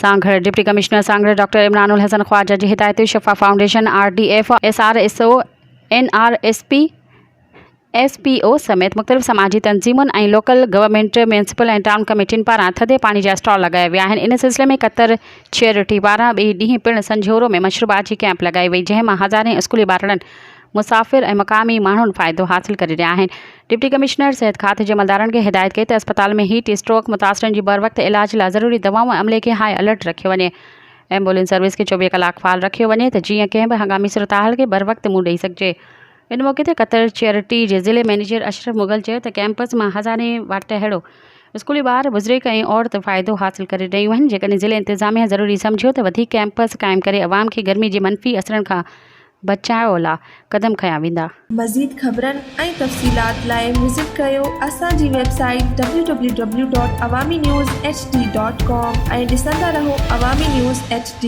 Sanghar deputy commissioner Sanghar doctor Imranul Hasan Khawaja ji Hidayat Shafa foundation RDF SRSO NRSP SPO समेत मुख़्तलिफ़ समाजी तंजीमुन ऐं लोकल गवर्नमेंट म्यूनसिपल ऐं टाउन कमेटियुनि पारां थधे पानी जा स्टॉल लगाया विया आहिनि। इन सिलसिले में क़तर चैरिटी पारां ॿिए ॾींहुं पिणु संझोरो में मशरूबात जी कैंप लगाई वई, जंहिं मां हज़ारें स्कूली ॿारनि, मुसाफ़िर ऐं मक़ामी माण्हुनि फ़ाइदो हासिल करे रहिया आहिनि। डिप्टी कमिश्नर सिहत खाते जे अमलदारनि खे हिदायत कई त अस्पताल में हीट स्ट्रोक मुतासिरनि जी बर वक़्त इलाज लाइ ज़रूरी दवाऊं ऐं अमले खे हाई अलर्ट रखियो वञे। एम्बुलेंस सर्विस खे 24 कलाक फ़ाल रखियो वञे त जीअं कंहिं बि हंगामी सूरतहाल खे बर वक़्त मुंहुं ॾेई सघिजे। इन मौके ते क़तर चैरिटी जे ज़िले मैनेजर अशरफ मुग़ल चयो त कैंपस मां हज़ारें वाट अहिड़ो स्कूली ॿार, बुज़ुर्ग ऐं औरत फ़ाइदो हासिल करे रहियूं आहिनि। जेकॾहिं ज़िले इंतिज़ामिया ज़रूरी सम्झियो त वधीक कैंपस क़ाइमु करे अवाम खे गर्मी जे मनफ़ी असरनि खां बचाव लाइ क़दम खयां वेंदा। मज़ीद ख़बरनि ऐं तफ़सीलात लाइ विज़िट कयो असांजी वेबसाइट www.awamiNewsHD.com ऐं ॾिसंदा रहो अवामी न्यूज़ HD।